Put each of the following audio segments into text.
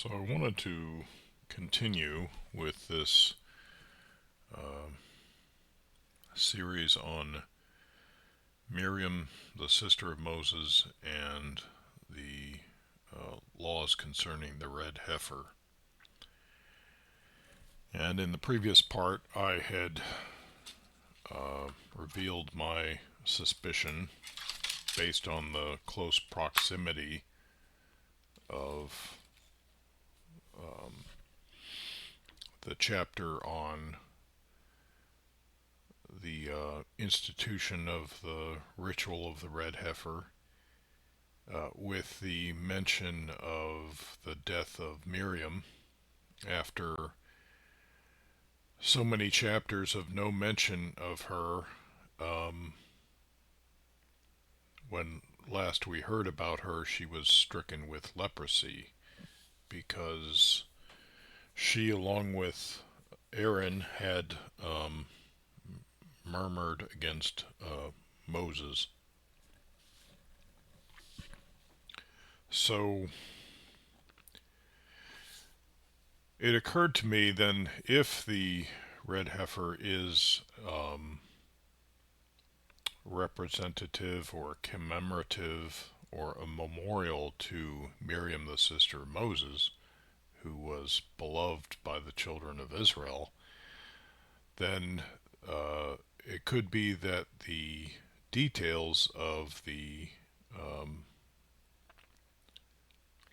So I wanted to continue with this uh, series on Miriam, the sister of Moses, and the laws concerning the red heifer. And in the previous part, I had revealed my suspicion based on the close proximity of the chapter on the institution of the ritual of the red heifer, with the mention of the death of Miriam after so many chapters of no mention of her. When last we heard about her, she was stricken with leprosy because she, along with Aaron, had murmured against Moses. So it occurred to me then, if the red heifer is representative or commemorative or a memorial to Miriam, the sister of Moses, who was beloved by the children of Israel, then it could be that the details of the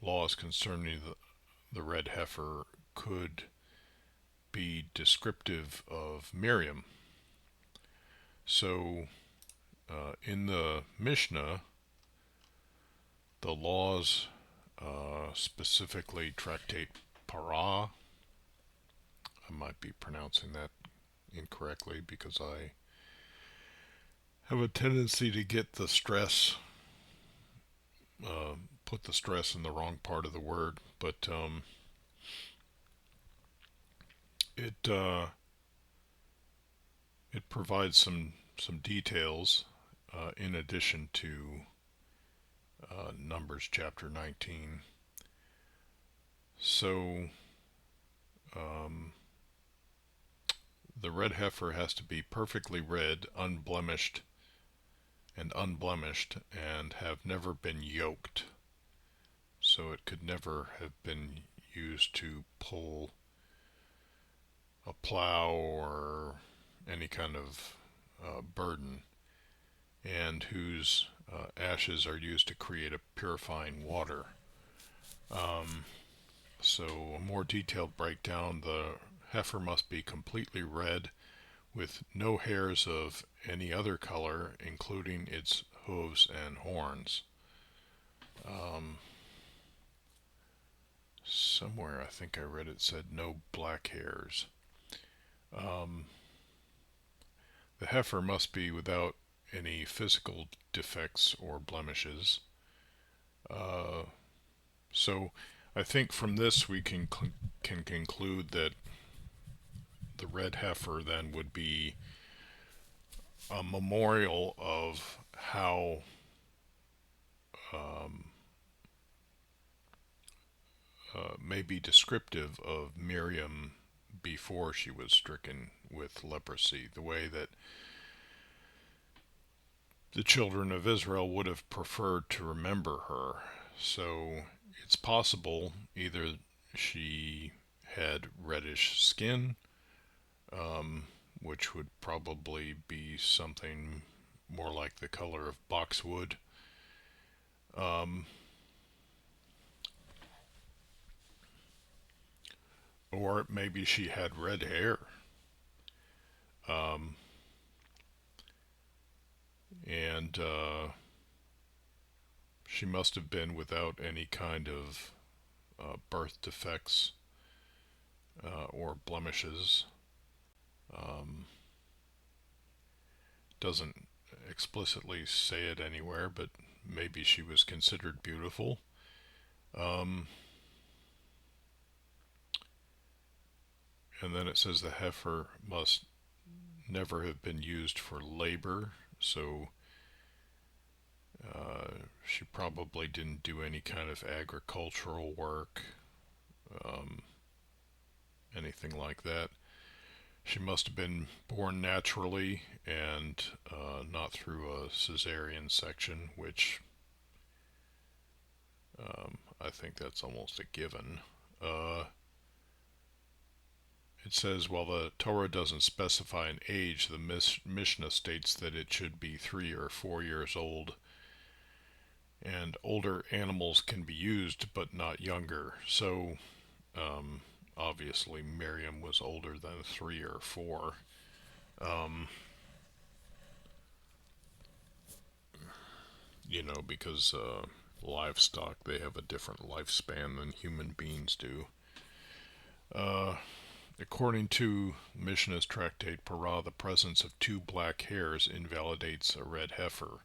laws concerning the red heifer could be descriptive of Miriam. So in the Mishnah, the laws, specifically Tractate Parah, I might be pronouncing that incorrectly because I have a tendency to get the stress, put the stress in the wrong part of the word, but it it provides some details in addition to Numbers chapter 19. So the red heifer has to be perfectly red, unblemished, and have never been yoked. So it could never have been used to pull a plow or any kind of burden, and whose ashes are used to create a purifying water. So a more detailed breakdown: the heifer must be completely red with no hairs of any other color, including its hooves and horns. Somewhere I think I read it said no black hairs. The heifer must be without any physical defects or blemishes. So I think from this we can conclude that the red heifer then would be a memorial of how may be descriptive of Miriam before she was stricken with leprosy, the way that the children of Israel would have preferred to remember her. So it's possible either she had reddish skin, which would probably be something more like the color of boxwood, or maybe she had red hair. And she must have been without any kind of birth defects or blemishes. Doesn't explicitly say it anywhere, but maybe she was considered beautiful. Um, and then it says the heifer must never have been used for labor, so she probably didn't do any kind of agricultural work, anything like that. She must have been born naturally and not through a cesarean section, which I think that's almost a given. Uh, it says, while the Torah doesn't specify an age, the Mishnah states that it should be 3 or 4 years old, and older animals can be used, but not younger. So, obviously, Miriam was older than 3 or 4. Um, because livestock, they have a different lifespan than human beings do. Uh, According to Mishnah's tractate Parah, the presence of 2 black hairs invalidates a red heifer.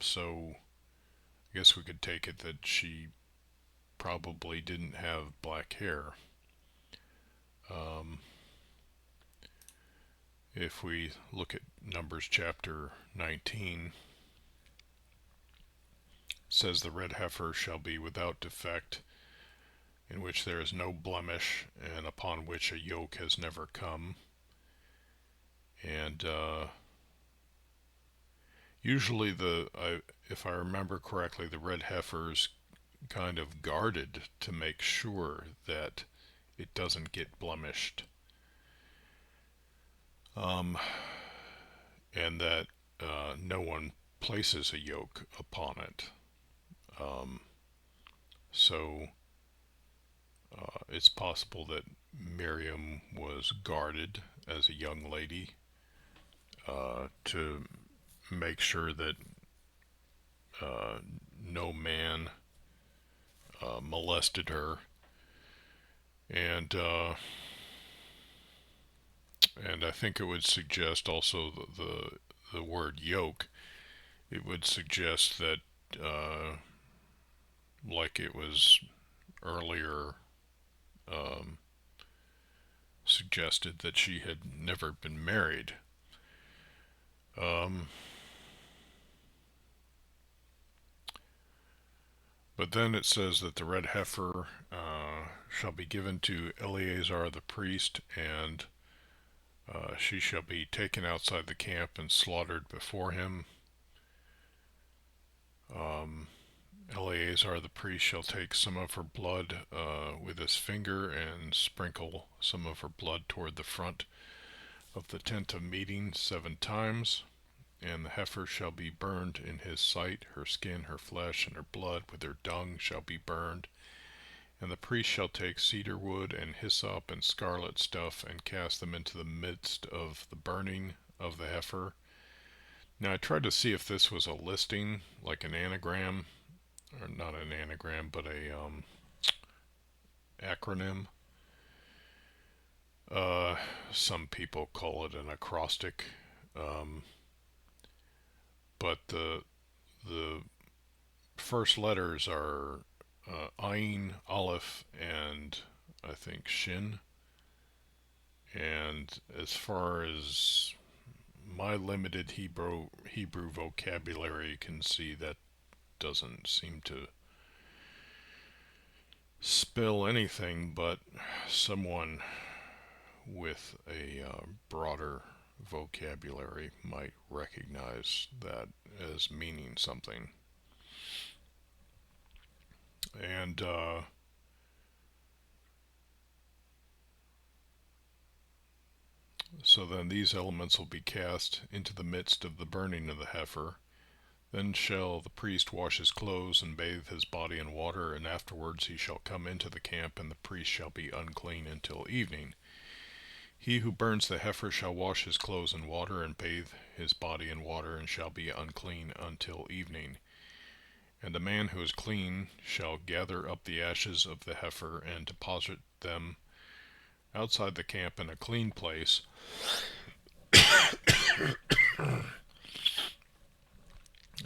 So I guess we could take it that she probably didn't have black hair. Um, if we look at Numbers chapter 19, it says the red heifer shall be without defect, in which there is no blemish, and upon which a yoke has never come. And usually, if I remember correctly, the red heifer's kind of guarded to make sure that it doesn't get blemished, and that no one places a yoke upon it. Um, so it's possible that Miriam was guarded as a young lady to make sure that no man molested her, and and I think it would suggest also the word yoke. It would suggest that, like it was earlier suggested, that she had never been married. But then it says that the red heifer shall be given to Eleazar the priest, and she shall be taken outside the camp and slaughtered before him. Eleazar the priest shall take some of her blood with his finger and sprinkle some of her blood toward the front of the tent of meeting 7 times. And the heifer shall be burned in his sight. Her skin, her flesh, and her blood with her dung shall be burned. And the priest shall take cedar wood and hyssop and scarlet stuff and cast them into the midst of the burning of the heifer. Now I tried to see if this was a listing, like an anagram, or not an anagram, but a acronym. Some people call it an acrostic, but the first letters are Ayin, Aleph, and I think Shin. And as far as my limited Hebrew vocabulary can see, that doesn't seem to spell anything, but someone with a broader vocabulary might recognize that as meaning something. And so then these elements will be cast into the midst of the burning of the heifer. Then shall the priest wash his clothes and bathe his body in water, and afterwards he shall come into the camp, and the priest shall be unclean until evening. He who burns the heifer shall wash his clothes in water and bathe his body in water, and shall be unclean until evening. And the man who is clean shall gather up the ashes of the heifer and deposit them outside the camp in a clean place.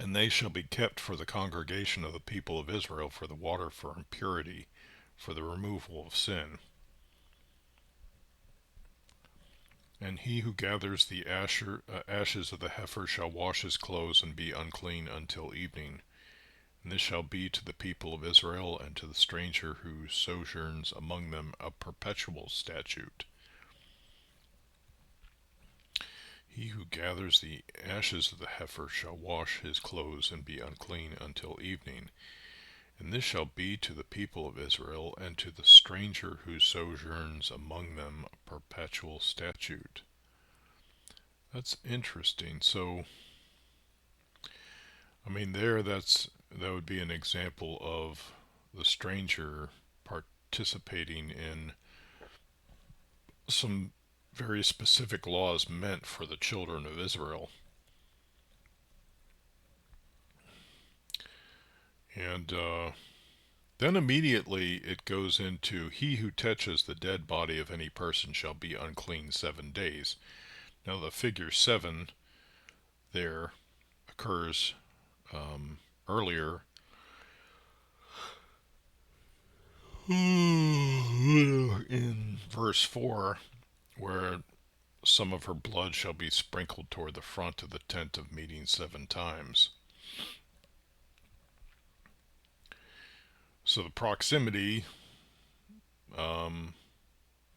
And they shall be kept for the congregation of the people of Israel, for the water for impurity, for the removal of sin. And he who gathers the ashes of the heifer shall wash his clothes and be unclean until evening. And this shall be to the people of Israel and to the stranger who sojourns among them a perpetual statute. He who gathers the ashes of the heifer shall wash his clothes and be unclean until evening. And this shall be to the people of Israel and to the stranger who sojourns among them a perpetual statute. That's interesting. So, I mean, that would be an example of the stranger participating in some very specific laws meant for the children of Israel. And then immediately it goes into, he who touches the dead body of any person shall be unclean 7 days. Now the figure 7 there occurs earlier in verse 4, where some of her blood shall be sprinkled toward the front of the tent of meeting 7 times. So the proximity,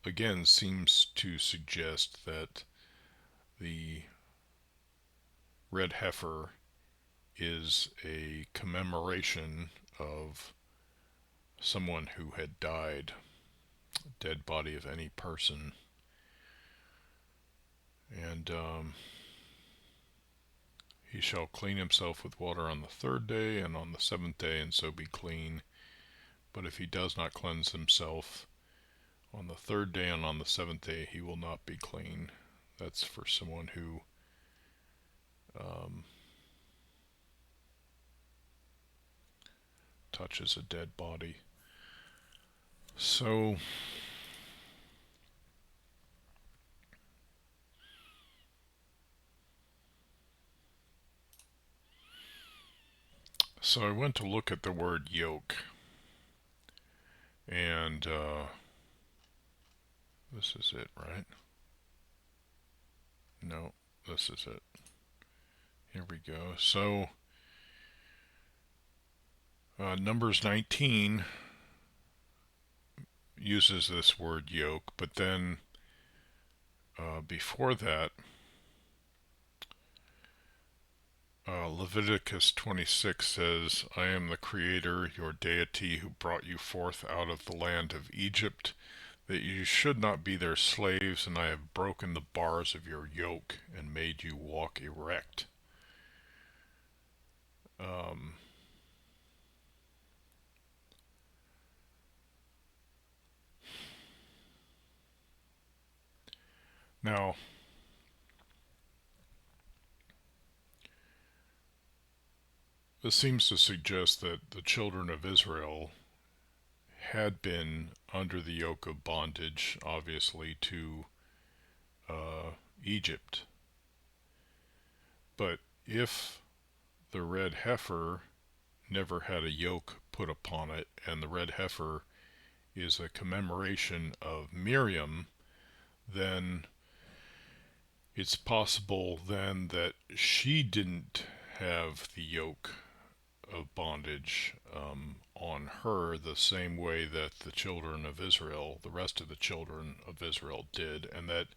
again, seems to suggest that the red heifer is a commemoration of someone who had died, dead body of any person. And he shall clean himself with water on the 3rd day and on the 7th day, and so be clean. But if he does not cleanse himself on the 3rd day and on the 7th day, he will not be clean. That's for someone who touches a dead body. So I went to look at the word yoke, and this is it, right? No, this is it. Here we go. So Numbers 19 uses this word yoke, but then before that, Leviticus 26 says, I am the Creator, your deity, who brought you forth out of the land of Egypt, that you should not be their slaves, and I have broken the bars of your yoke and made you walk erect. Now, this seems to suggest that the children of Israel had been under the yoke of bondage, obviously, to Egypt. But if the red heifer never had a yoke put upon it, and the red heifer is a commemoration of Miriam, then it's possible then that she didn't have the yoke of bondage on her the same way that the children of Israel, the rest of the children of Israel did, and that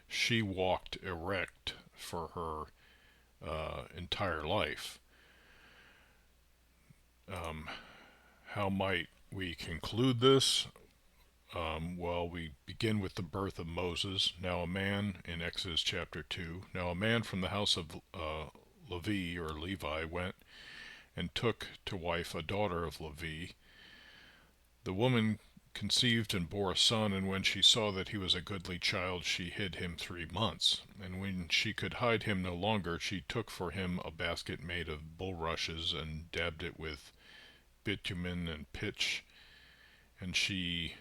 she walked erect for her entire life. How might we conclude this? Well, we begin with the birth of Moses. Now a man, in Exodus chapter 2, now a man from the house of Levi went and took to wife a daughter of Levi. The woman conceived and bore a son, and when she saw that he was a goodly child, she hid him 3 months. And when she could hide him no longer, she took for him a basket made of bulrushes and dabbed it with bitumen and pitch, and she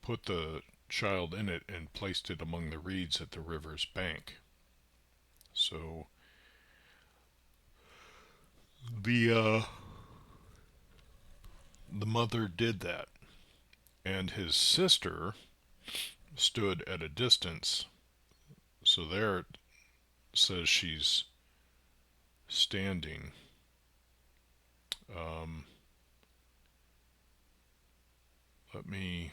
put the child in it and placed it among the reeds at the river's bank. So the mother did that, and his sister stood at a distance. So there it says she's standing. let me,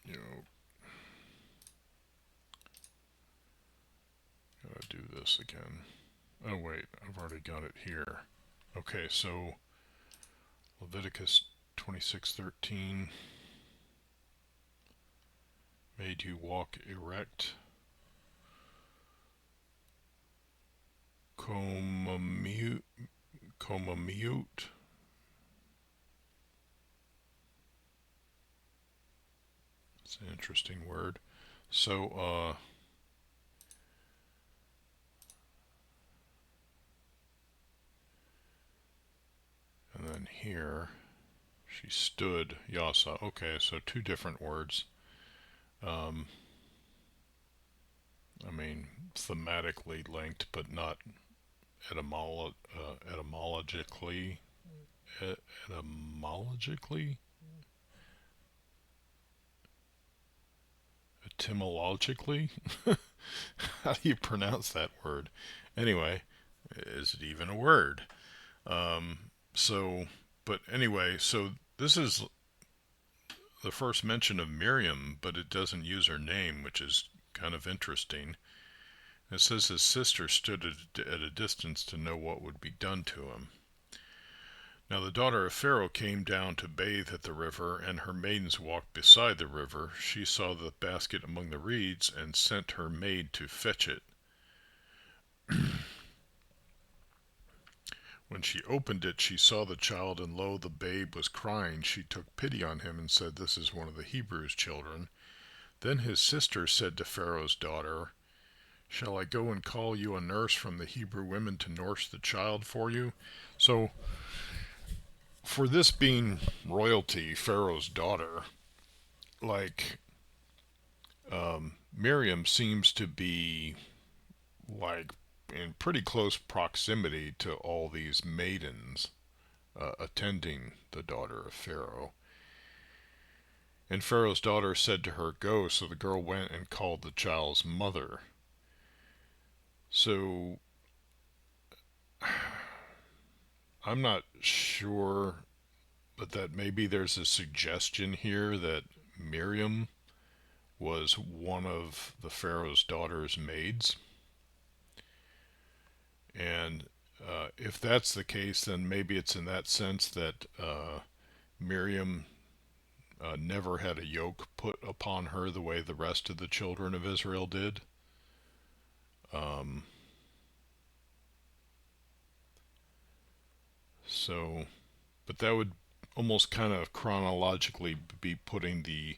you know, gotta do this again. Oh wait, I've already got it here. Okay, so Leviticus 26:13 made you walk erect. Comamute. It's an interesting word. So, and then here, she stood, yasa. Okay, so two different words. Um, I mean, thematically linked, but not etymologically. Etymologically? Etymologically? How do you pronounce that word? Anyway, is it even a word? Um, so, but anyway, so this is the first mention of Miriam, but it doesn't use her name, which is kind of interesting. It says his sister stood at a distance to know what would be done to him. Now the daughter of Pharaoh came down to bathe at the river, and her maidens walked beside the river. She saw the basket among the reeds, and sent her maid to fetch it. When she opened it, she saw the child, and lo, the babe was crying. She took pity on him, and said, "This is one of the Hebrews' children." Then his sister said to Pharaoh's daughter, "Shall I go and call you a nurse from the Hebrew women to nurse the child for you?" So, for this being royalty, Pharaoh's daughter, like, Miriam seems to be, like, in pretty close proximity to all these maidens attending the daughter of Pharaoh. And Pharaoh's daughter said to her, "Go." So the girl went and called the child's mother. So I'm not sure, but that maybe there's a suggestion here that Miriam was one of the Pharaoh's daughter's maids. And if that's the case, then maybe it's in that sense that Miriam never had a yoke put upon her the way the rest of the children of Israel did. Um, so, but that would almost kind of chronologically be putting the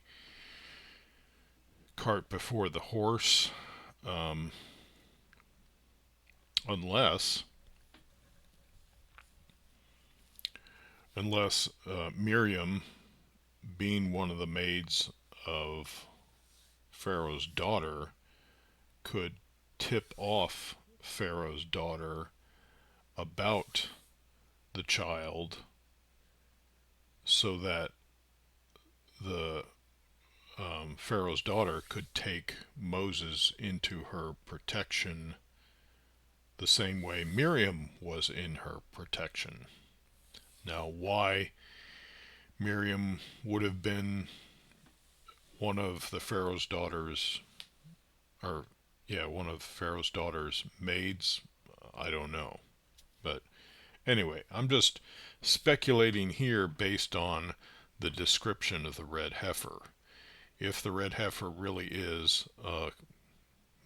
cart before the horse, um, unless Miriam, being one of the maids of Pharaoh's daughter, could tip off Pharaoh's daughter about the child so that the Pharaoh's daughter could take Moses into her protection the same way Miriam was in her protection. Now, why Miriam would have been one of the Pharaoh's daughters, or yeah, one of Pharaoh's daughter's maids, I don't know. But anyway, I'm just speculating here based on the description of the red heifer. If the red heifer really is a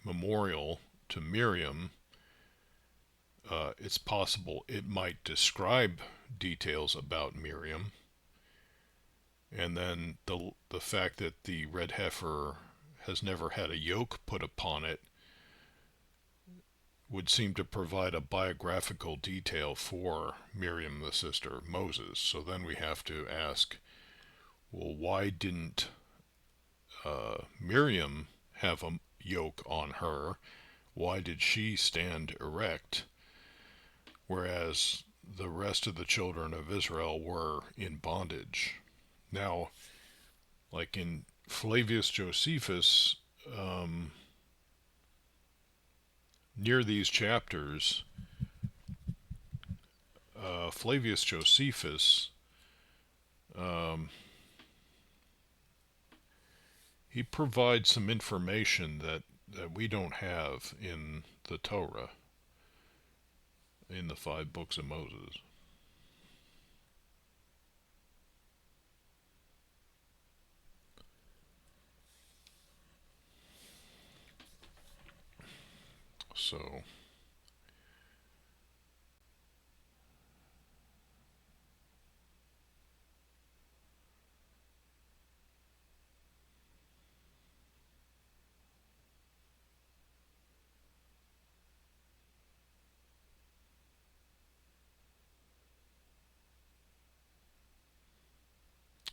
memorial to Miriam, it's possible it might describe details about Miriam, and then the fact that the red heifer has never had a yoke put upon it would seem to provide a biographical detail for Miriam, the sister of Moses. So then we have to ask, well, why didn't Miriam have a yoke on her? Why did she stand erect, whereas the rest of the children of Israel were in bondage? Now, like in Flavius Josephus' near these chapters, Flavius Josephus, um, he provides some information that we don't have in the Torah, in the 5 books of Moses. So,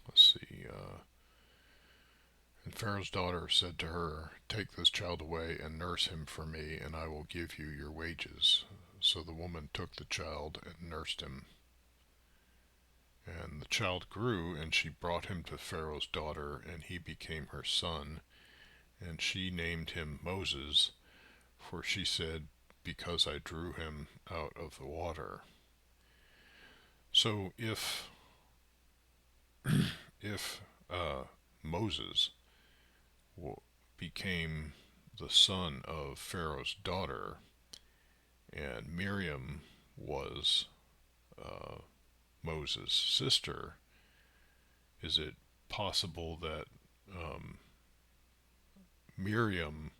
let's see. And Pharaoh's daughter said to her, "Take this child away and nurse him for me, and I will give you your wages." So the woman took the child and nursed him. And the child grew, and she brought him to Pharaoh's daughter, and he became her son. And she named him Moses, for she said, "Because I drew him out of the water." So if Moses became the son of Pharaoh's daughter, and Miriam was uh, Moses' sister, is it possible that um, Miriam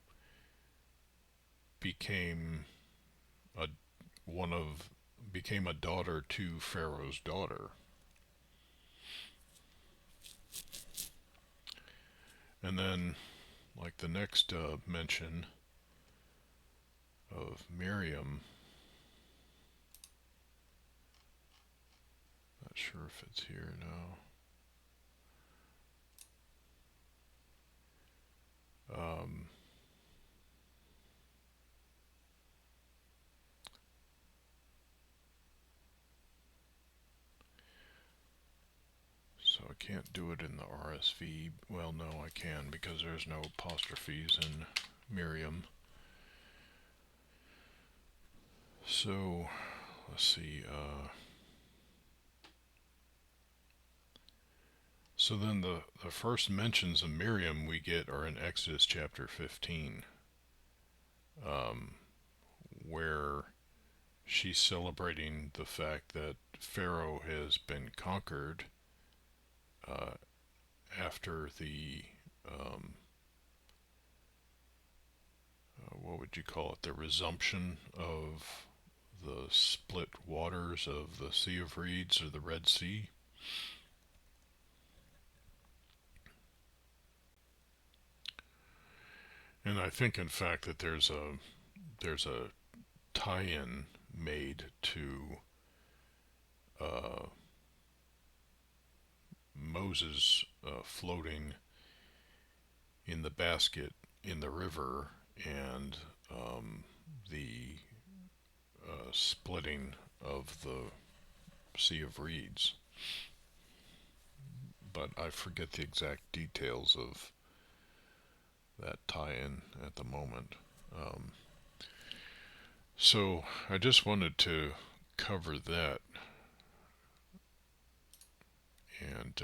became a one of became a daughter to Pharaoh's daughter? And then, like the next mention of Miriam, not sure if it's here now. Um, so I can't do it in the RSV. Well, no, I can because there's no apostrophes in Miriam. So let's see. So then the first mentions of Miriam we get are in Exodus chapter 15, um, where she's celebrating the fact that Pharaoh has been conquered uh, after the um, what would you call it? The resumption of the split waters of the Sea of Reeds or the Red Sea. And I think, in fact, that there's a tie-in made to uh, Moses floating in the basket in the river and the splitting of the Sea of Reeds. But I forget the exact details of that tie-in at the moment. Um, so I just wanted to cover that, and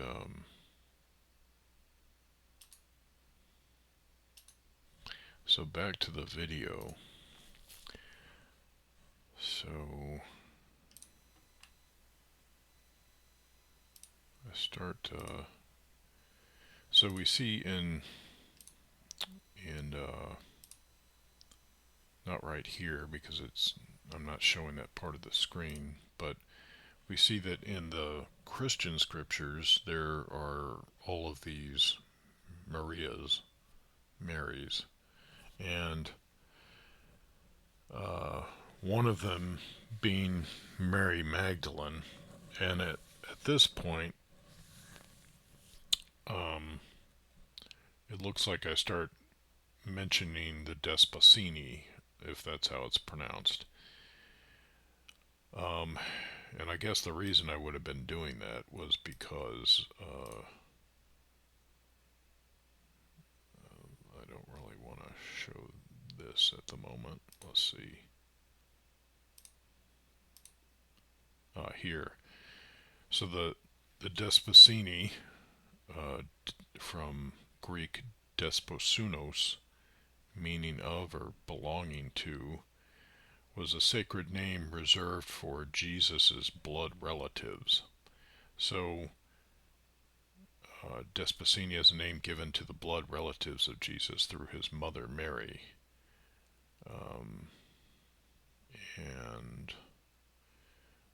so back to the video. So I start. So we see in not right here because I'm not showing that part of the screen, but we see that in the Christian scriptures there are all of these Marys, and uh, one of them being Mary Magdalene. And at this point, um, it looks like I start mentioning the Despacini, if that's how it's pronounced. Um, and I guess the reason I would have been doing that was because I don't really want to show this this at the moment. Let's see. Here. So the Despacini, from Greek desposunos, meaning of or belonging to, was a sacred name reserved for Jesus's blood relatives. So Despacini is a name given to the blood relatives of Jesus through his mother Mary. And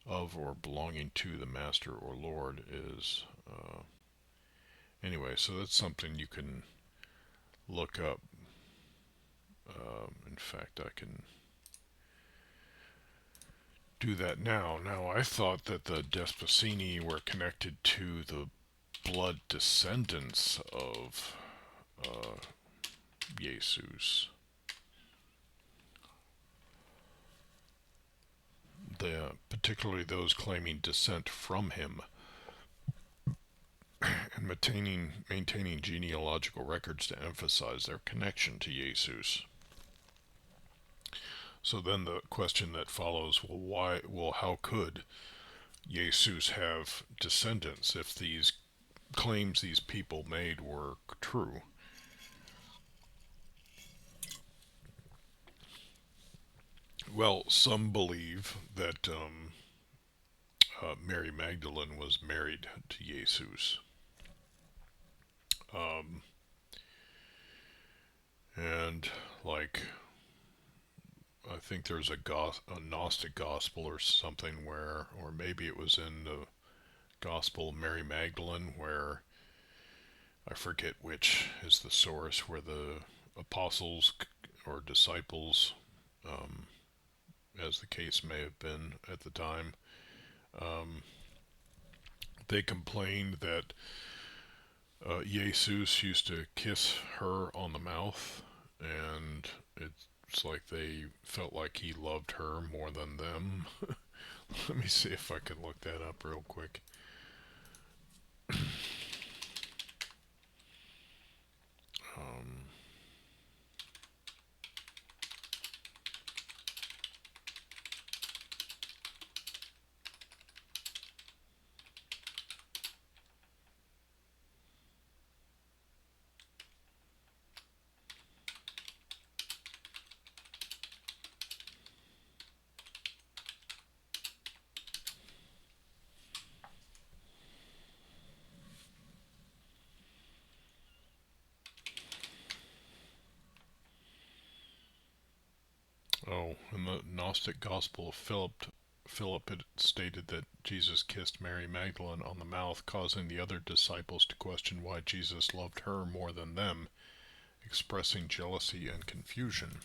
of or belonging to the Master or Lord is... anyway, so that's something you can look up. In fact, I can do that now. Now, I thought that the Despacini were connected to the blood descendants of Jesus. Particularly those claiming descent from him and maintaining genealogical records to emphasize their connection to Jesus. So then the question that follows, how could Jesus have descendants if these claims these people made were true? Well, some believe that Mary Magdalene was married to Jesus. And like, I think there's a Gnostic gospel or something where, or maybe it was in the Gospel of Mary Magdalene, where I forget which is the source, where the apostles or disciples, as the case may have been at the time, they complained that Jesus used to kiss her on the mouth, and it's like they felt like he loved her more than them. Let me see if I can look that up real quick. Um, Oh, in the Gnostic Gospel of Philip it stated that Jesus kissed Mary Magdalene on the mouth, causing the other disciples to question why Jesus loved her more than them, expressing jealousy and confusion.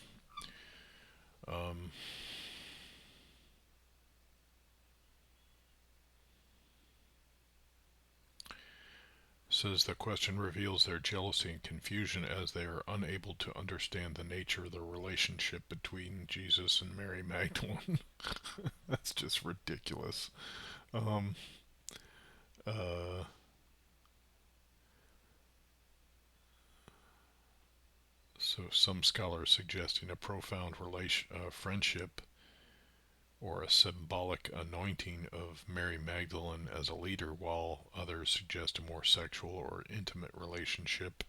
Says the question reveals their jealousy and confusion as they are unable to understand the nature of the relationship between Jesus and Mary Magdalene. That's just ridiculous. Um, uh, so some scholars suggesting a profound friendship or a symbolic anointing of Mary Magdalene as a leader, while others suggest a more sexual or intimate relationship.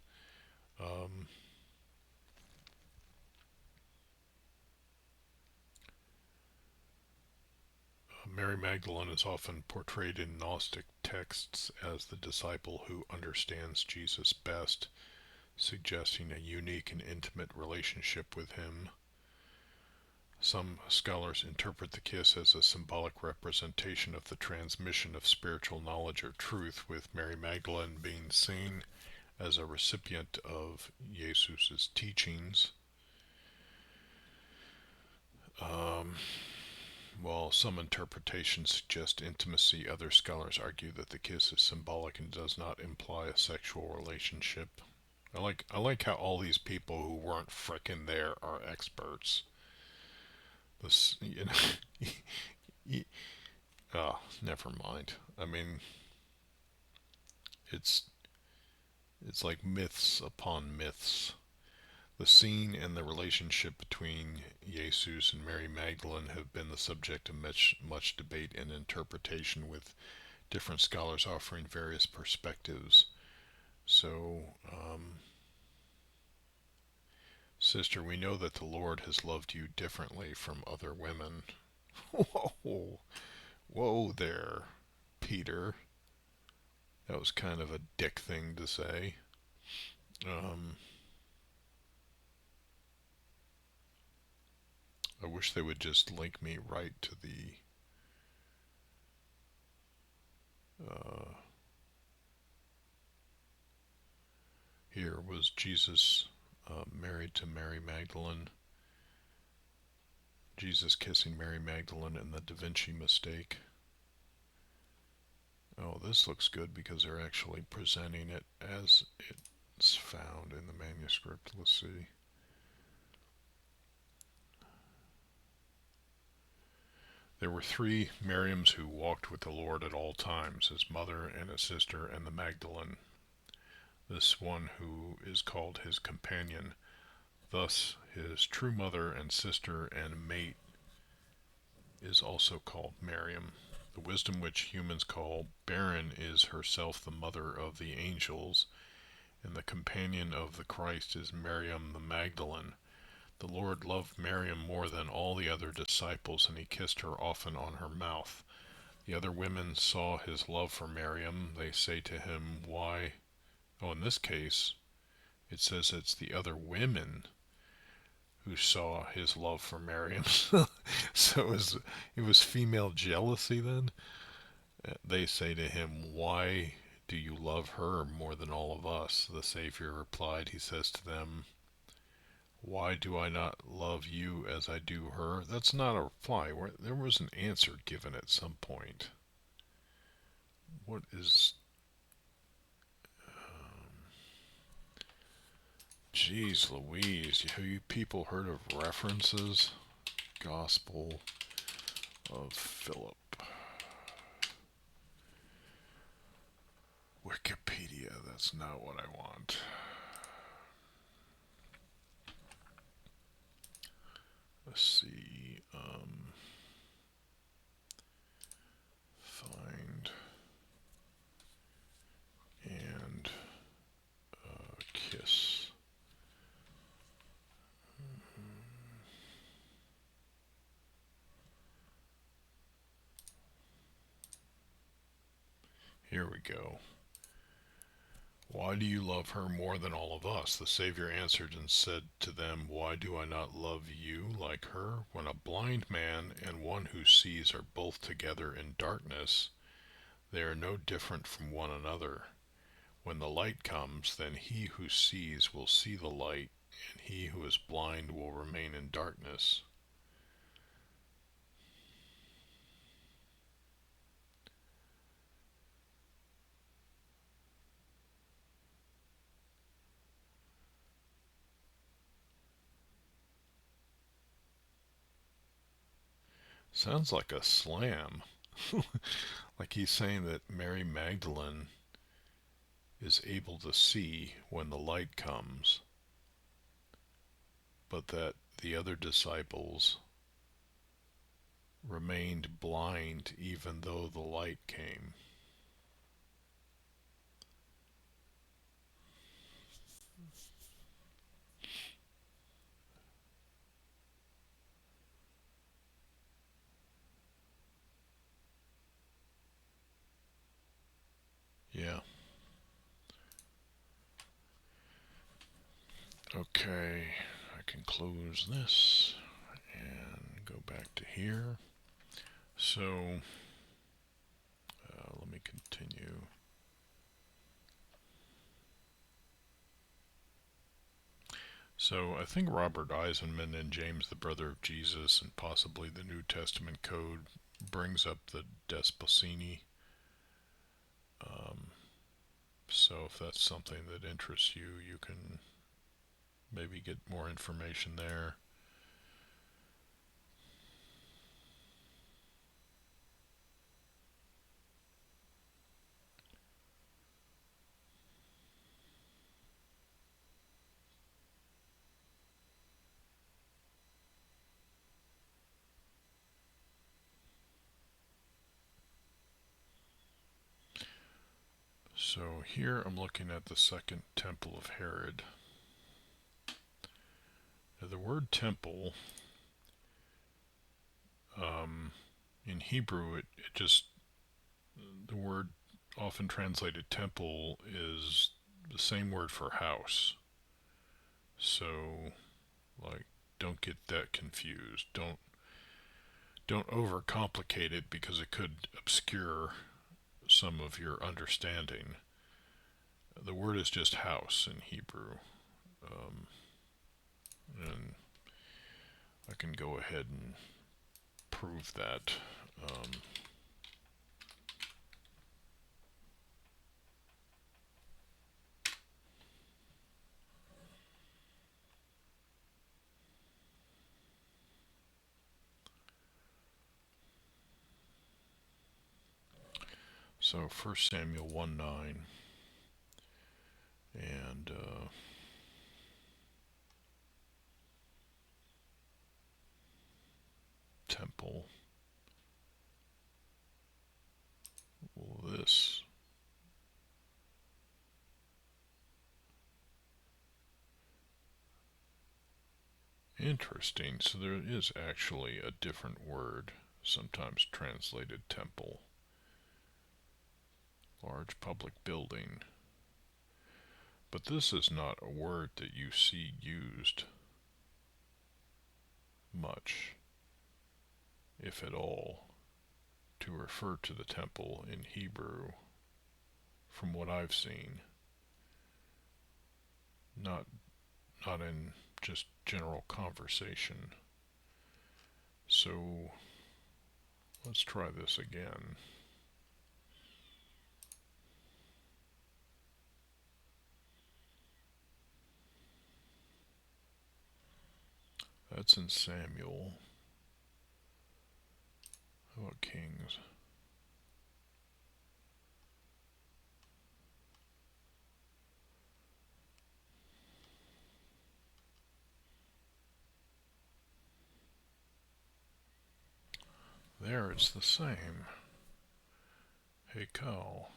Mary Magdalene is often portrayed in Gnostic texts as the disciple who understands Jesus best, suggesting a unique and intimate relationship with him. Some scholars interpret the kiss as a symbolic representation of the transmission of spiritual knowledge or truth, with Mary Magdalene being seen as a recipient of Jesus' teachings. While some interpretations suggest intimacy, other scholars argue that the kiss is symbolic and does not imply a sexual relationship. I like how all these people who weren't frickin' there are experts. This, you know, oh, never mind. I mean, it's like myths upon myths. The scene and the relationship between Jesus and Mary Magdalene have been the subject of much debate and interpretation, with different scholars offering various perspectives. So, sister, we know that the Lord has loved you differently from other women. Whoa, whoa there, Peter. That was kind of a dick thing to say. Um, I wish they would just link me right to the uh, here was Jesus married to Mary Magdalene. Jesus kissing Mary Magdalene and the Da Vinci mistake. Oh, this looks good because they're actually presenting it as it's found in the manuscript. Let's see. There were three Miriams who walked with the Lord at all times, his mother and his sister and the Magdalene, this one who is called his companion. Thus, his true mother and sister and mate is also called Miriam. The wisdom which humans call barren is herself the mother of the angels, and the companion of the Christ is Miriam the Magdalene. The Lord loved Miriam more than all the other disciples, and he kissed her often on her mouth. The other women saw his love for Miriam. They say to him, Why? Oh, in this case, it says it's the other women who saw his love for Miriam. So it was female jealousy then? They say to him, Why do you love her more than all of us? The Savior replied, he says to them, Why do I not love you as I do her? That's not a reply. There was an answer given at some point. What is... Jeez Louise, have you people heard of references? Gospel of Philip. Wikipedia, that's not what I want. Let's see. Find and kiss. Here we go. Why do you love her more than all of us? The Savior answered and said to them, Why do I not love you like her? When a blind man and one who sees are both together in darkness, they are no different from one another. When the light comes, then he who sees will see the light, and he who is blind will remain in darkness. Sounds like a slam. Like he's saying that Mary Magdalene is able to see when the light comes, but that the other disciples remained blind even though the light came. Yeah. Okay, I can close this and go back to here. So, let me continue. So, I think Robert Eisenman and James, the brother of Jesus, and possibly the New Testament Code brings up the Desposini. So, if that's something that interests you, you can maybe get more information there. So here I'm looking at the second temple of Herod. Now the word temple, in Hebrew, it just, the word often translated temple is the same word for house. So, like, don't get that confused. Don't overcomplicate it because it could obscure some of your understanding. The word is just house in Hebrew. And I can go ahead and prove that. Um, so 1 Samuel 1:9 and temple. Well, this interesting. So there is actually a different word, sometimes translated temple. Large public building. But this is not a word that you see used much, if at all, to refer to the temple in Hebrew, from what I've seen. Not in just general conversation. So let's try this again. That's in Samuel. How about Kings? There it's the same. Heifer.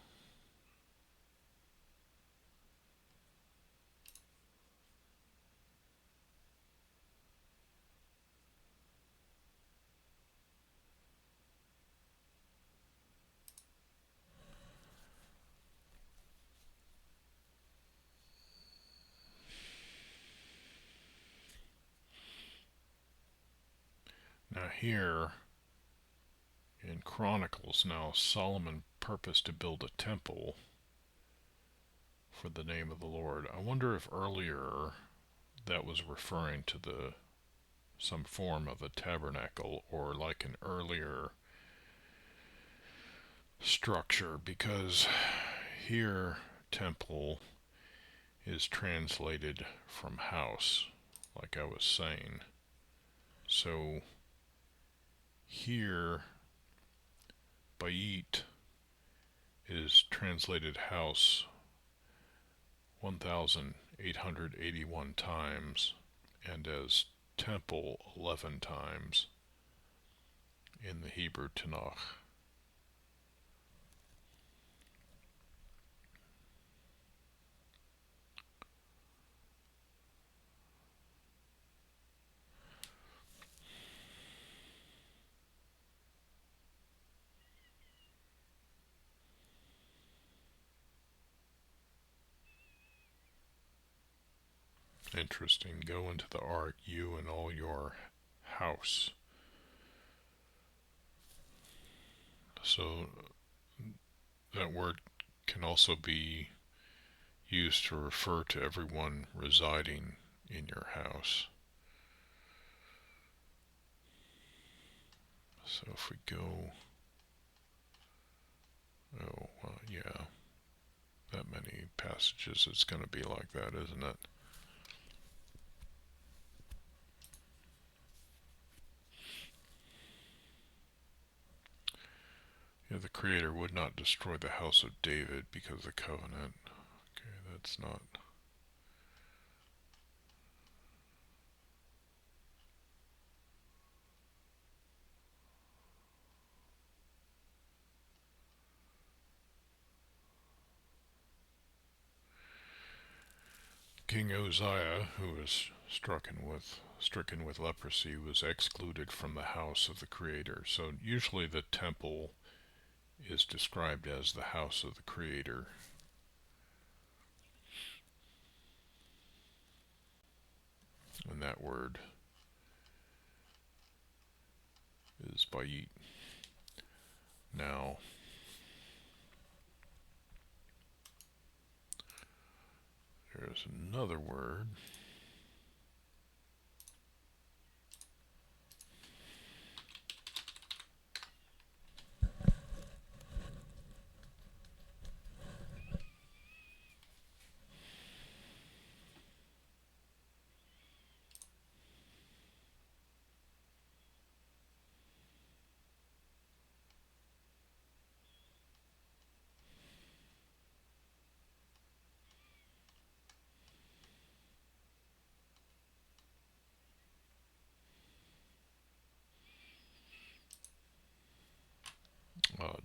Now here in Chronicles, now Solomon purposed to build a temple for the name of the Lord. I wonder if earlier that was referring to the some form of a tabernacle or like an earlier structure, because here temple is translated from house, like I was saying. So here Bait is translated house 1,881 times and as temple 11 times in the Hebrew Tanakh. Interesting. Go into the ark, you and all your house. So that word can also be used to refer to everyone residing in your house. So if we go, yeah, that many passages, it's going to be like that, isn't it? Yeah, the Creator would not destroy the house of David because of the covenant. Okay, that's not. King Uzziah, who was stricken with leprosy, was excluded from the house of the Creator. So usually the temple is described as the house of the Creator. And that word is bayit. Now, there's another word.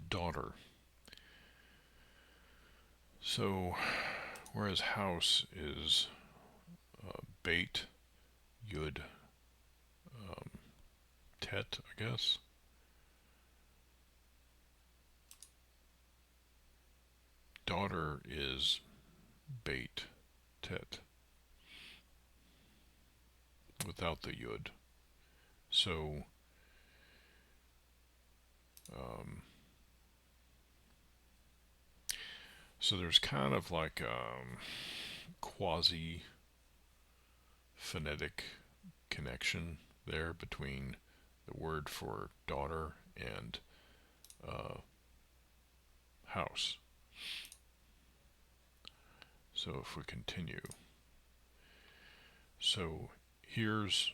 Daughter. So, whereas house is bait, yud, tet, I guess. Daughter is bait, tet, without the yud. So, so there's kind of like quasi phonetic connection there between the word for daughter and house. So if we continue, so here's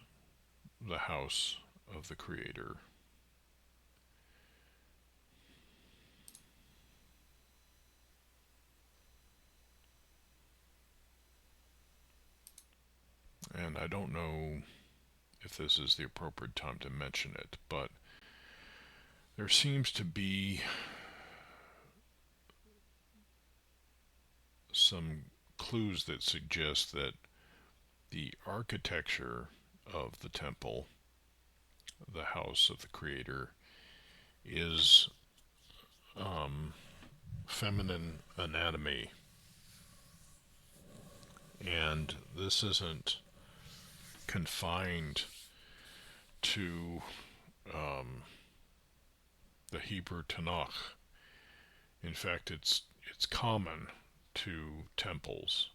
the house of the Creator. And I don't know if this is the appropriate time to mention it, but there seems to be some clues that suggest that the architecture of the temple, the house of the Creator, is feminine anatomy. And this isn't confined to the Hebrew Tanakh. In fact, it's common to temples,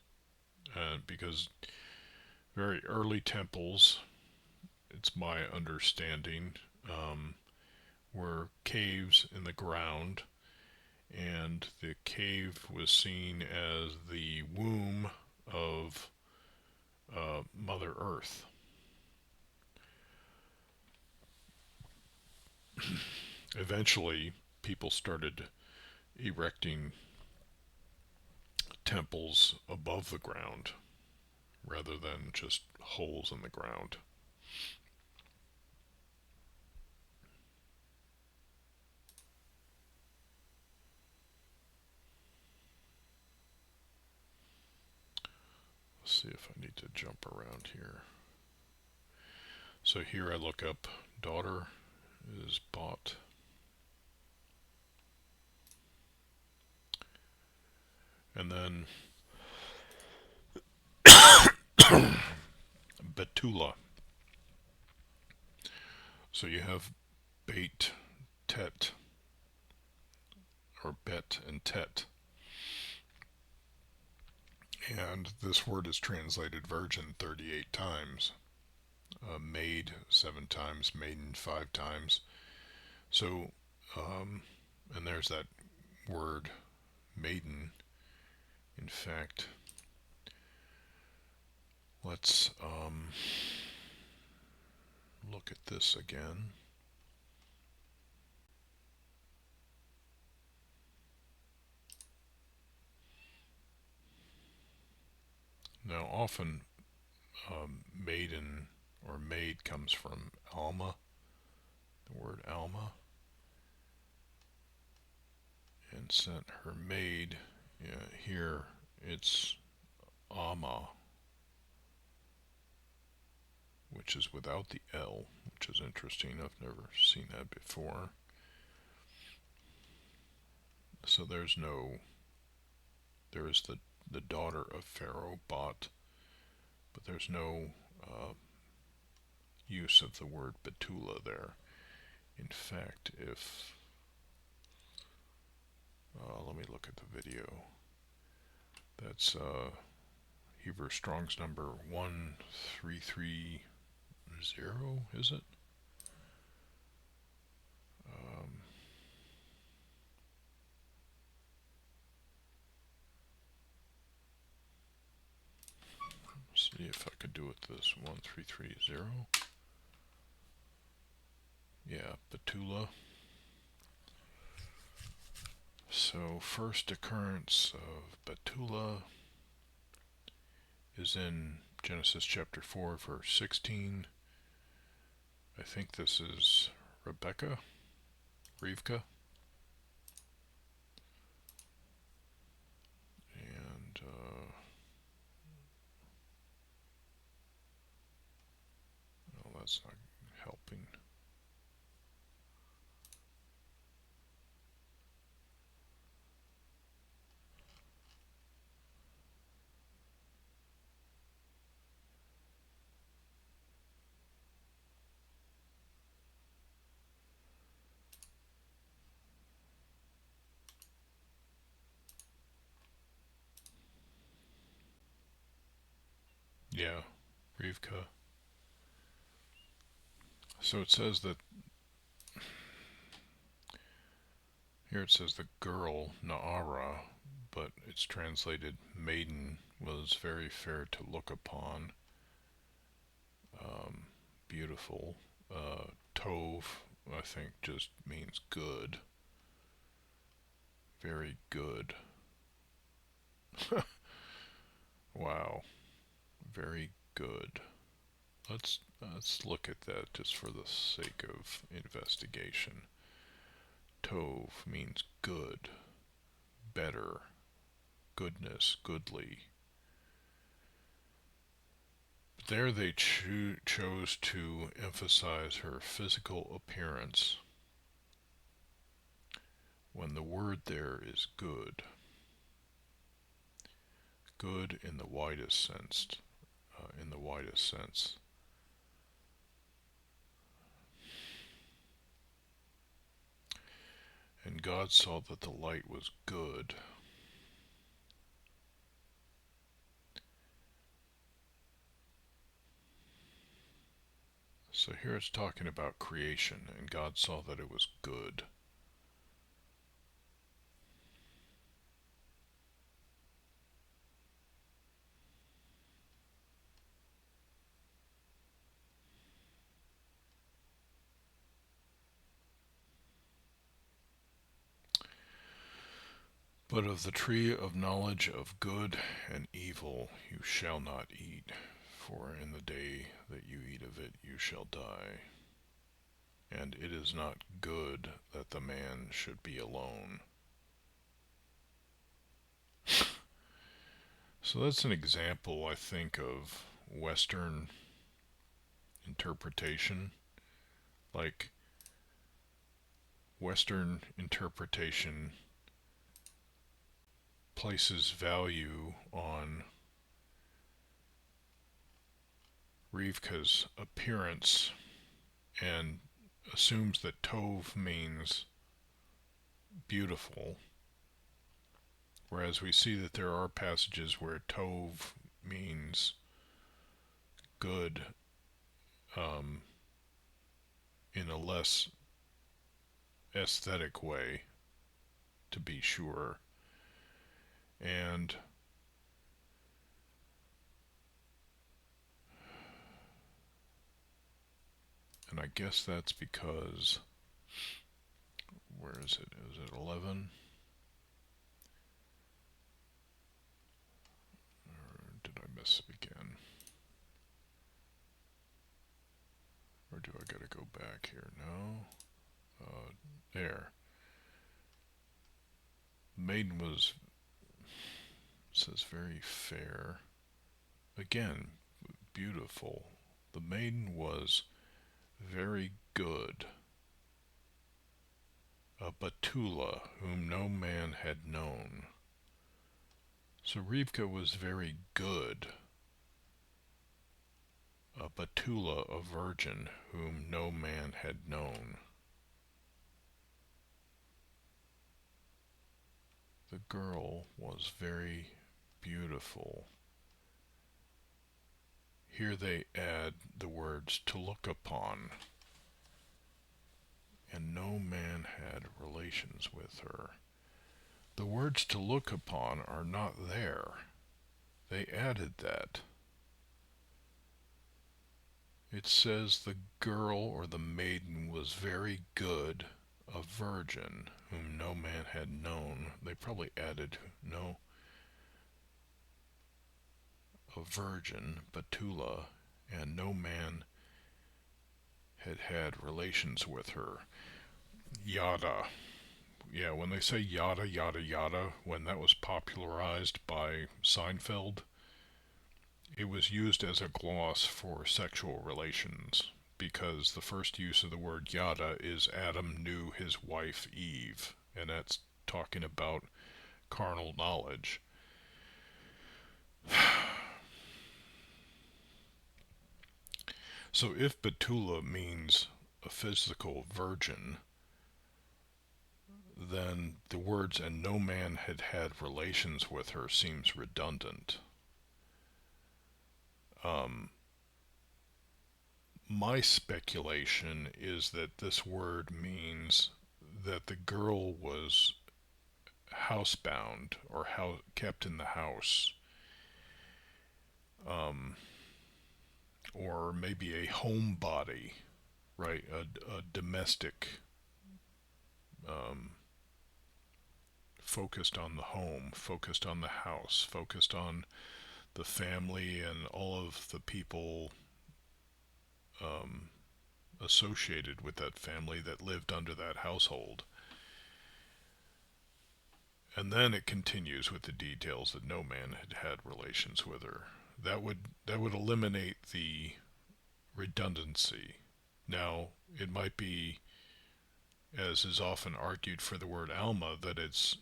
because very early temples, it's my understanding, were caves in the ground, and the cave was seen as the womb of Mother Earth. Eventually, people started erecting temples above the ground rather than just holes in the ground. Let's see if I need to jump around here. So here I look up daughter is bought. And then Betula. So you have bait, tet, or bet and tet. And this word is translated virgin 38 times, maid 7 times, maiden 5 times. So, and there's that word maiden. In fact, let's look at this again. Now, often maiden or maid comes from Alma, the word Alma, and sent her maid. Yeah, here it's Amma. which is without the L, which is interesting. I've never seen that before. So there is the daughter of Pharaoh, Bot, but there's no use of the word Betula there. In fact, if let me look at the video. That's Hebrew Strong's number 1330, is it? See if I could do it this 1330. Yeah, Betula. So first occurrence of Betula is in Genesis chapter 4, verse 16. I think this is Rivka. And well, that's not helping. Yeah, Rivka. So it says that here it says the girl, Naara, but it's translated maiden, was very fair to look upon. Beautiful. Tov, I think, just means good. Very good. Wow. Very good. Let's look at that just for the sake of investigation. Tov means good, better, goodness, goodly. There they chose to emphasize her physical appearance when the word there is good. Good in the widest sense. And God saw that the light was good. So here it's talking about creation, and God saw that it was good. But of the tree of knowledge of good and evil you shall not eat, for in the day that you eat of it you shall die. And it is not good that the man should be alone. So that's an example, I think, of Western interpretation. Like, Western interpretation places value on Rivka's appearance and assumes that Tov means beautiful, whereas we see that there are passages where Tov means good in a less aesthetic way, to be sure. And I guess that's because, where is it? Is it 11? Or did I miss it again? Or do I gotta go back here? No. There. Maiden was, says very fair. Again, beautiful. The maiden was very good, a Betula whom no man had known. So Rivka was very good, a Betula, a virgin whom no man had known. The girl was very beautiful. Here they add the words to look upon, and no man had relations with her. The words to look upon are not there. They added that. It says the girl or the maiden was very good, a virgin whom no man had known. They probably added no, a virgin, Betula, and no man had had relations with her. Yada. Yeah, when they say yada, yada, yada, when that was popularized by Seinfeld, it was used as a gloss for sexual relations because the first use of the word yada is Adam knew his wife Eve, and that's talking about carnal knowledge. So if Betula means a physical virgin, then the words and no man had had relations with her seems redundant. My speculation is that this word means that the girl was housebound or kept in the house, or maybe a homebody, right? A domestic, focused on the home, focused on the house, focused on the family and all of the people associated with that family that lived under that household. And then it continues with the details that no man had had relations with her. That would eliminate the redundancy. Now, it might be, as is often argued for the word Alma, that it's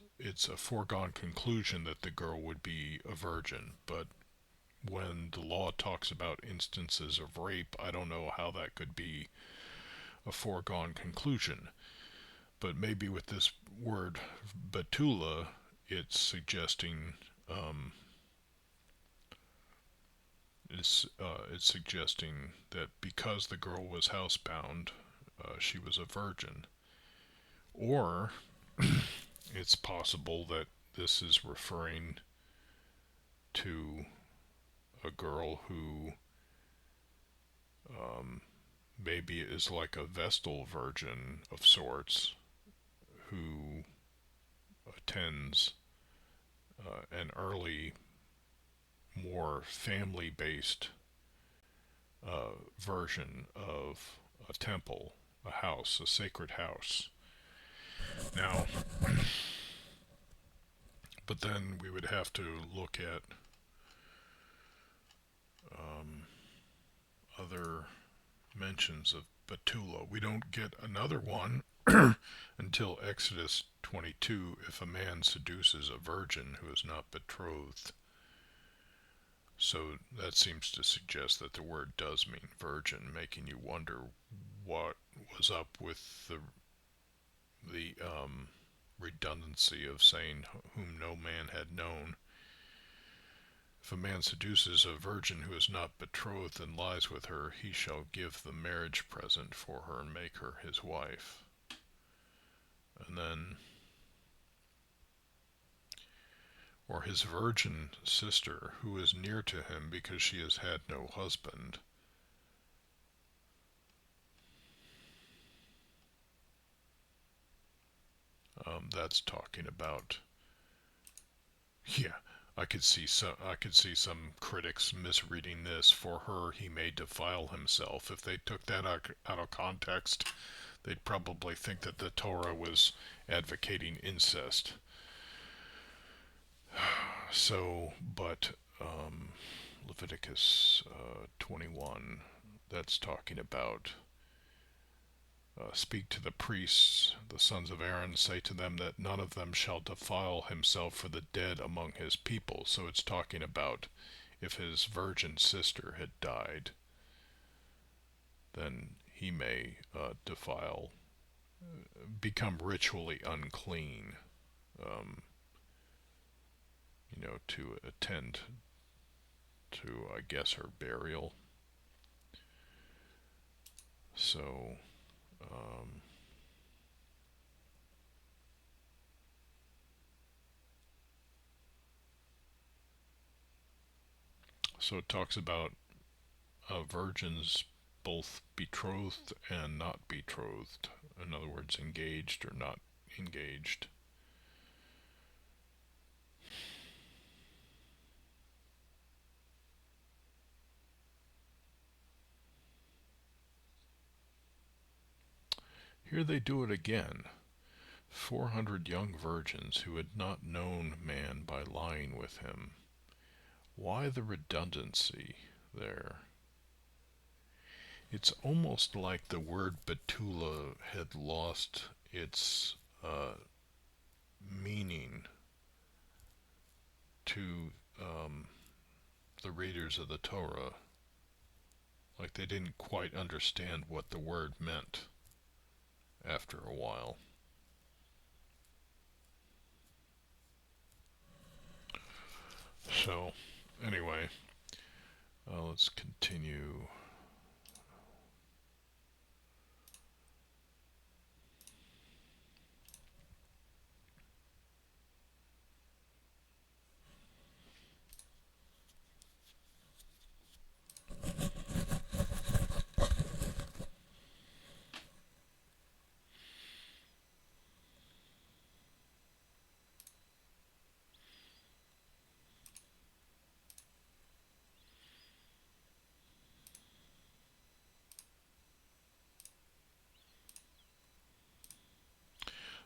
a foregone conclusion that the girl would be a virgin, but when the law talks about instances of rape, I don't know how that could be a foregone conclusion. But maybe with this word Betula, it's suggesting it's suggesting that because the girl was housebound, she was a virgin. Or it's possible that this is referring to a girl who maybe is like a Vestal virgin of sorts who attends an early, more family based version of a temple, a house, a sacred house. Now, but then we would have to look at other mentions of Betula. We don't get another one until Exodus 22 if a man seduces a virgin who is not betrothed. So that seems to suggest that the word does mean virgin, making you wonder what was up with the redundancy of saying whom no man had known. If a man seduces a virgin who is not betrothed and lies with her, he shall give the marriage present for her and make her his wife. And then, or his virgin sister who is near to him because she has had no husband. That's talking about, yeah, I could see some critics misreading this. For her he may defile himself. If they took that out of context, they'd probably think that the Torah was advocating incest. So, but Leviticus 21, that's talking about speak to the priests, the sons of Aaron, say to them that none of them shall defile himself for the dead among his people. So it's talking about if his virgin sister had died, then he may defile, become ritually unclean, um, to attend to, I guess, her burial. So, um, it talks about virgins both betrothed and not betrothed. In other words, engaged or not engaged. Here they do it again. 400 young virgins who had not known man by lying with him. Why the redundancy there? It's almost like the word Betula had lost its meaning to the readers of the Torah. Like they didn't quite understand what the word meant after a while. So, anyway, let's continue.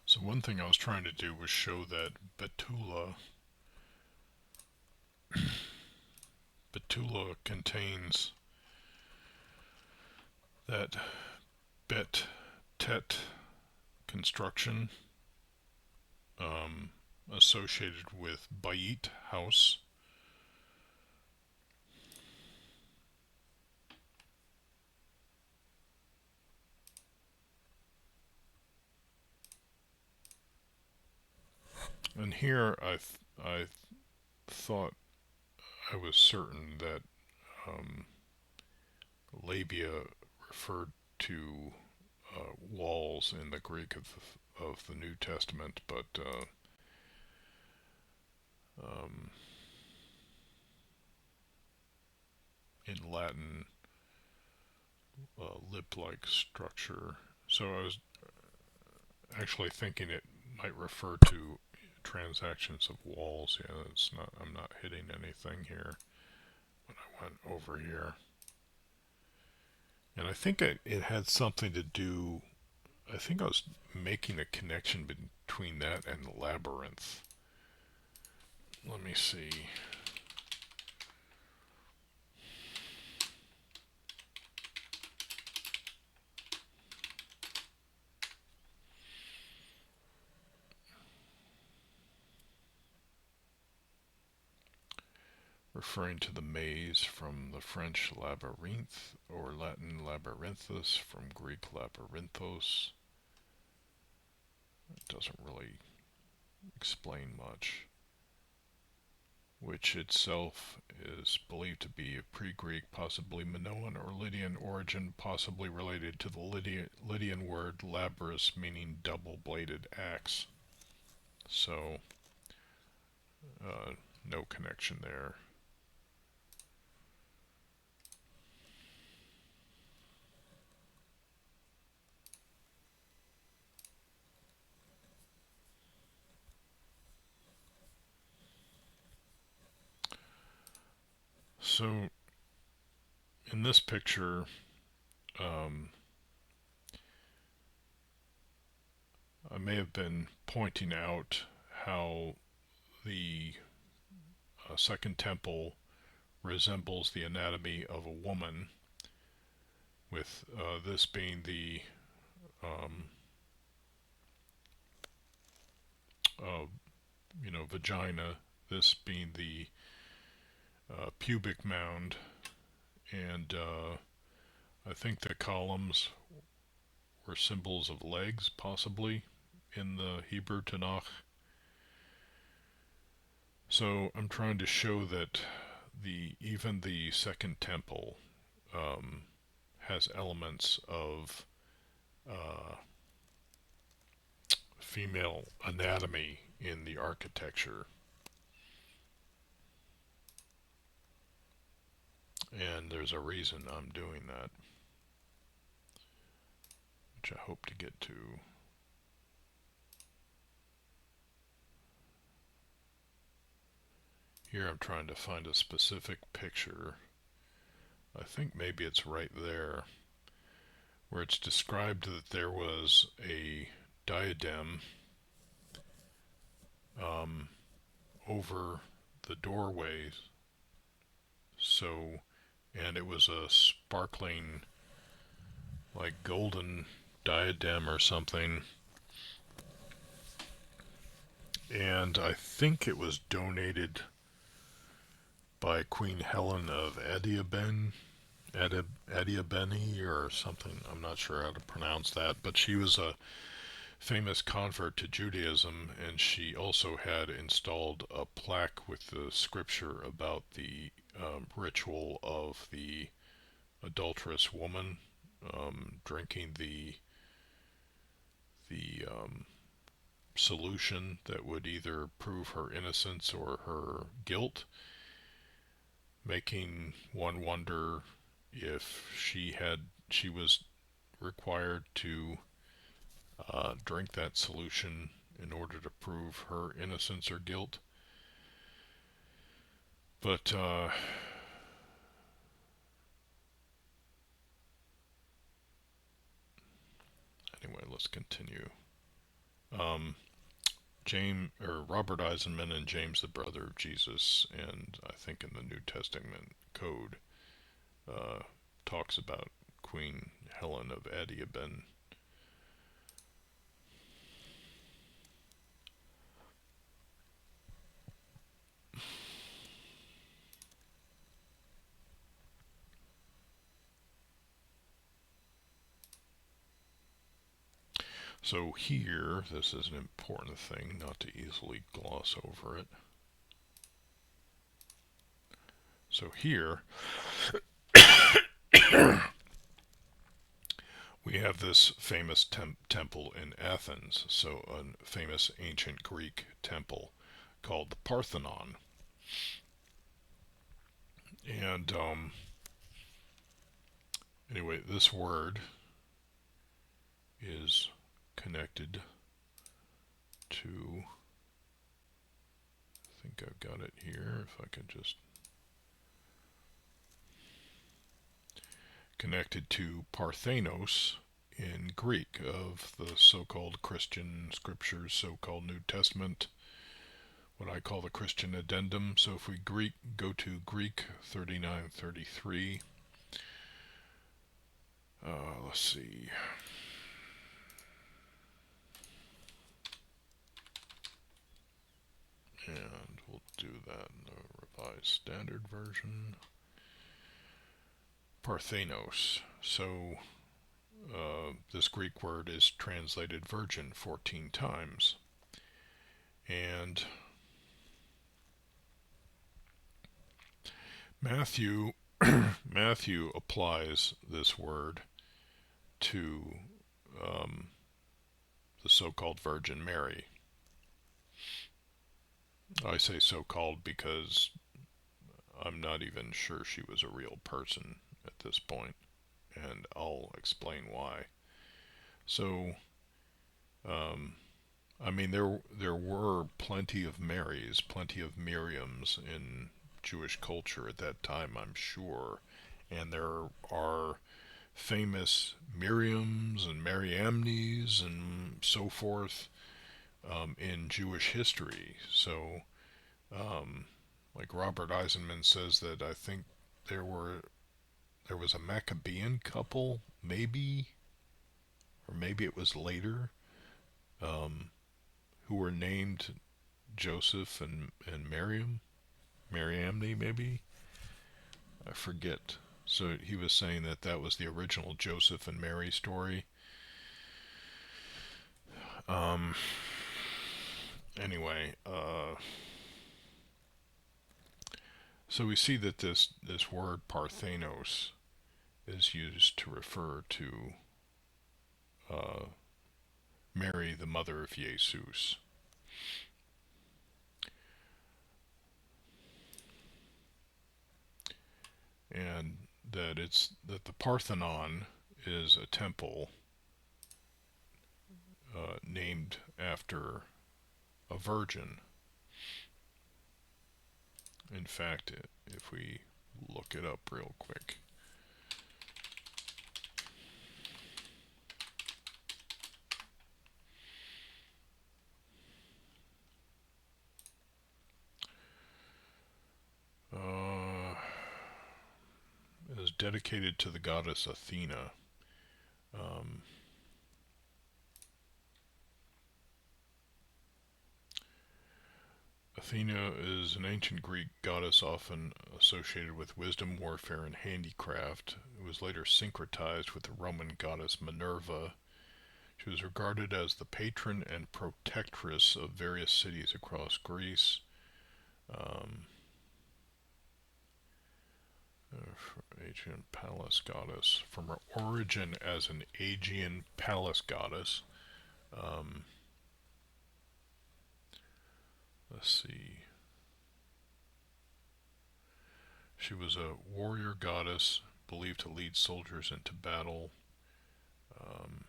So one thing I was trying to do was show that Betula contains that bet tet construction associated with bayit, house. And here I thought I was certain that labia referred to walls in the Greek of the New Testament, but um, in Latin, lip-like structure. So I was actually thinking it might refer to transactions of walls. Yeah, it's not. I'm not hitting anything here when I went over here. And I think it had something to do. I think I was making a connection between that and labyrinth. Let me see. Referring to the maze from the French labyrinth or Latin labyrinthus from Greek labyrinthos. It doesn't really explain much. Which itself is believed to be of pre-Greek, possibly Minoan or Lydian origin, possibly related to the Lydian word labrys, meaning double-bladed axe. So, no connection there. So, in this picture, I may have been pointing out how the Second Temple resembles the anatomy of a woman, with this being the um, uh, vagina, this being the pubic mound, and I think the columns were symbols of legs, possibly, in the Hebrew Tanakh. So I'm trying to show that even the Second Temple um, has elements of uh, female anatomy in the architecture, and there's a reason I'm doing that, which I hope to get to. Here I'm trying to find a specific picture. I think maybe it's right there, where it's described that there was a diadem um, over the doorway. So, and it was a sparkling, like golden diadem or something. And I think it was donated by Queen Helen of Adiabene or something. I'm not sure how to pronounce that, but she was a famous convert to Judaism, and she also had installed a plaque with the scripture about the ritual of the adulterous woman drinking the solution that would either prove her innocence or her guilt, making one wonder if she was required to drink that solution in order to prove her innocence or guilt. But anyway, let's continue. Um, James or Robert Eisenman and James, the brother of Jesus, and I think in the New Testament code uh, talks about Queen Helen of Adiabene. So here, this is an important thing, not to easily gloss over it. So here, we have this famous temple in Athens, so a famous ancient Greek temple called the Parthenon. And anyway, this word is connected to, I think I've got it here, if I could just, connected to Parthenos in Greek of the so-called Christian scriptures, so-called New Testament, what I call the Christian addendum. So if we go to Greek 3933, let's see. And we'll do that in the Revised Standard Version. Parthenos. So this Greek word is translated virgin 14 times. And Matthew Matthew applies this word to the so-called Virgin Mary. I say so-called because I'm not even sure she was a real person at this point, and I'll explain why. So, I mean, there were plenty of Marys, plenty of Miriams in Jewish culture at that time, I'm sure, and there are famous Miriams and Mariamnes and so forth in Jewish history. So, like Robert Eisenman says that I think there were there was a Maccabean couple, maybe, or maybe it was later, um, who were named Joseph and Miriam, Mariamne, maybe. I forget. So he was saying that that was the original Joseph and Mary story. Um, anyway, so we see that this word Parthenos is used to refer to uh, Mary, the mother of Jesus, and that the Parthenon is a temple named after a virgin. In fact, if we look it up real quick, it is dedicated to the goddess Athena. Um, Athena is an ancient Greek goddess often associated with wisdom, warfare, and handicraft. It was later syncretized with the Roman goddess Minerva. She was regarded as the patron and protectress of various cities across Greece. Um, Aegean palace goddess. From her origin as an Aegean palace goddess, um, let's see. She was a warrior goddess believed to lead soldiers into battle. Um,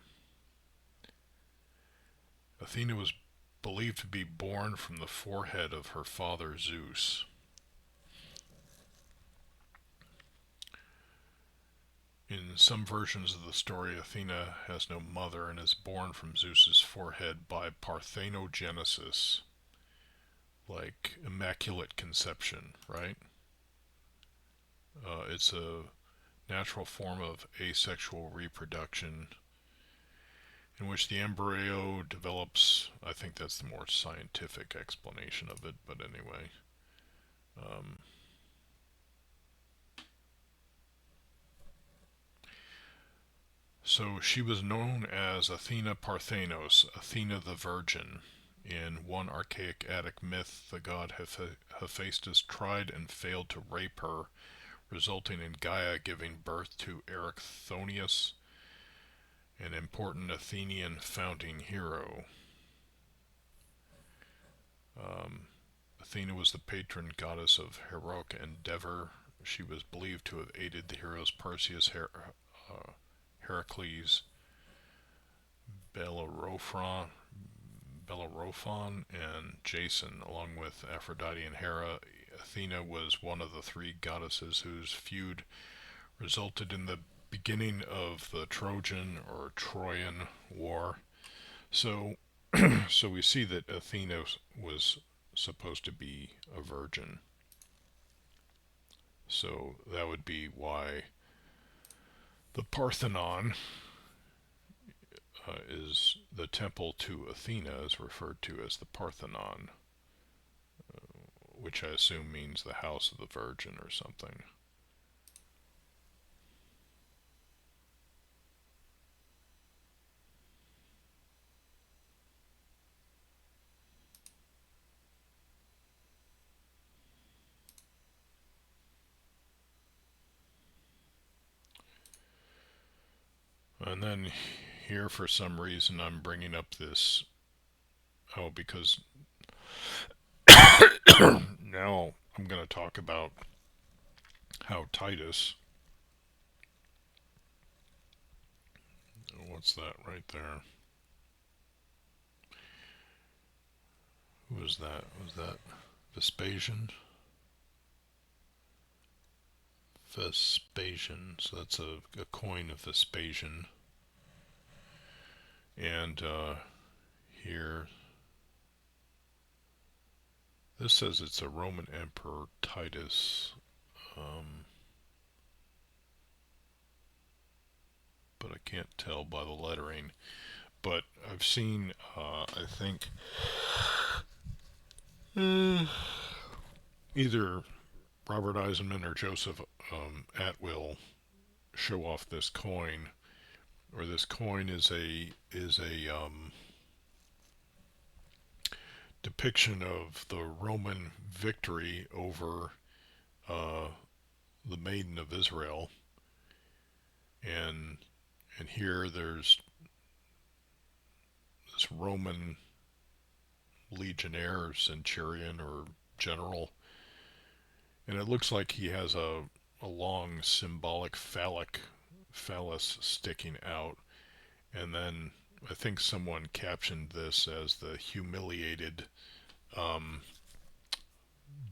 Athena was believed to be born from the forehead of her father Zeus. In some versions of the story, Athena has no mother and is born from Zeus's forehead by parthenogenesis, like immaculate conception, right? It's a natural form of asexual reproduction in which the embryo develops. I think that's the more scientific explanation of it, but anyway. Um, so she was known as Athena Parthenos, Athena the Virgin. In one archaic Attic myth, the god Hephaestus tried and failed to rape her, resulting in Gaia giving birth to Erichthonius, an important Athenian founding hero. Um, Athena was the patron goddess of heroic endeavor. She was believed to have aided the heroes Perseus, Heracles, Bellerophon, and Jason, along with Aphrodite and Hera. Athena was one of the three goddesses whose feud resulted in the beginning of the Trojan or Trojan War. So, so we see that Athena was supposed to be a virgin. So that would be why the Parthenon is the temple to Athena is referred to as the Parthenon, which I assume means the house of the Virgin or something. And then here, for some reason, I'm bringing up this. Oh, because now I'm going to talk about how Titus. What's that right there? Who was that? Was that Vespasian? Vespasian. So that's a coin of Vespasian. And here, this says it's a Roman Emperor Titus. Um, can't tell by the lettering. But I've seen, I think, either Robert Eisenman or Joseph Atwill show off this coin, or this coin is a depiction of the Roman victory over uh, the Maiden of Israel, and here there's this Roman legionnaire, centurion, or general, and it looks like he has a long symbolic phallus sticking out, and then I think someone captioned this as the humiliated um,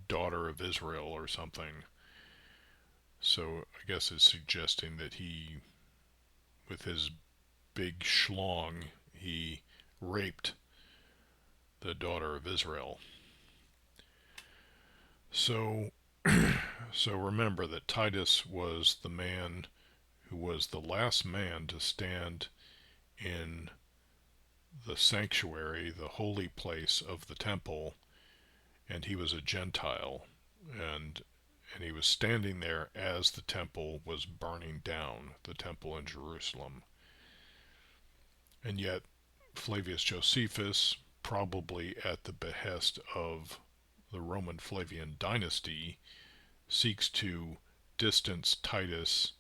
daughter of Israel or something. So I guess it's suggesting that he, with his big schlong, he raped the daughter of Israel. So, so remember that Titus was the man who was the last man to stand in the sanctuary, the holy place of the temple, and he was a Gentile, and he was standing there as the temple was burning down, the temple in Jerusalem. And yet Flavius Josephus, probably at the behest of the Roman Flavian dynasty, seeks to distance Titus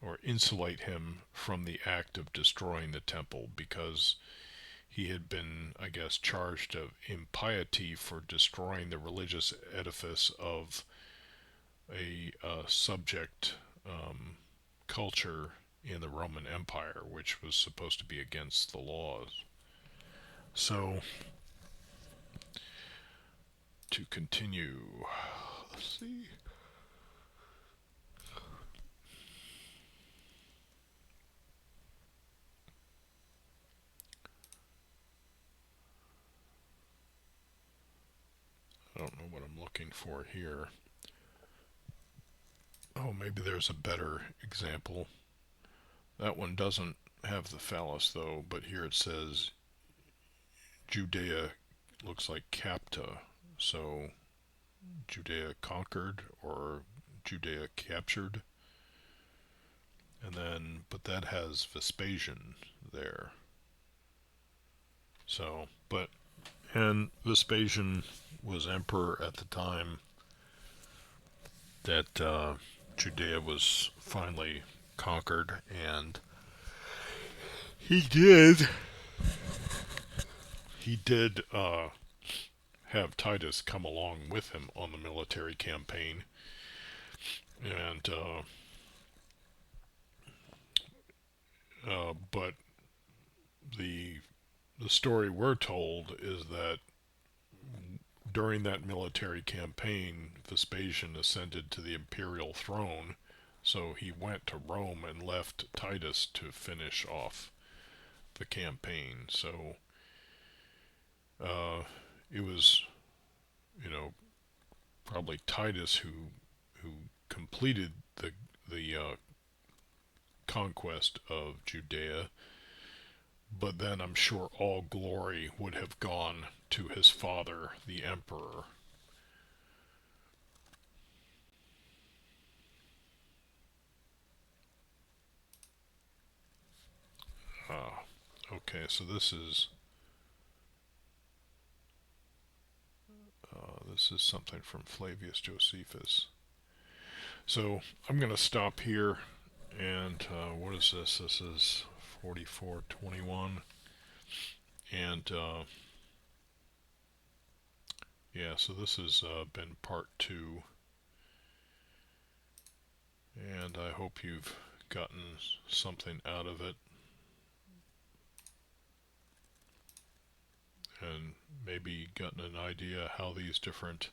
or insulate him from the act of destroying the temple, because he had been, I guess, charged of impiety for destroying the religious edifice of a subject culture in the Roman Empire, which was supposed to be against the laws. So, to continue, let's see. I don't know what I'm looking for here. Oh, maybe there's a better example. That one doesn't have the phallus though, but here it says Judea looks like Capta. So Judea conquered or Judea captured. And then, but that has Vespasian there. So, but, and Vespasian was emperor at the time that Judea was finally conquered, and he did have Titus come along with him on the military campaign, and but the story we're told is that during that military campaign, Vespasian ascended to the imperial throne, so he went to Rome and left Titus to finish off the campaign. So it was, you know, probably Titus who completed the conquest of Judea, but then I'm sure all glory would have gone to his father, the emperor. Okay, so this is something from Flavius Josephus. So I'm going to stop here. And what is this? This is 4421. And yeah, so this has been part 2. And I hope you've gotten something out of it. And maybe gotten an idea how these different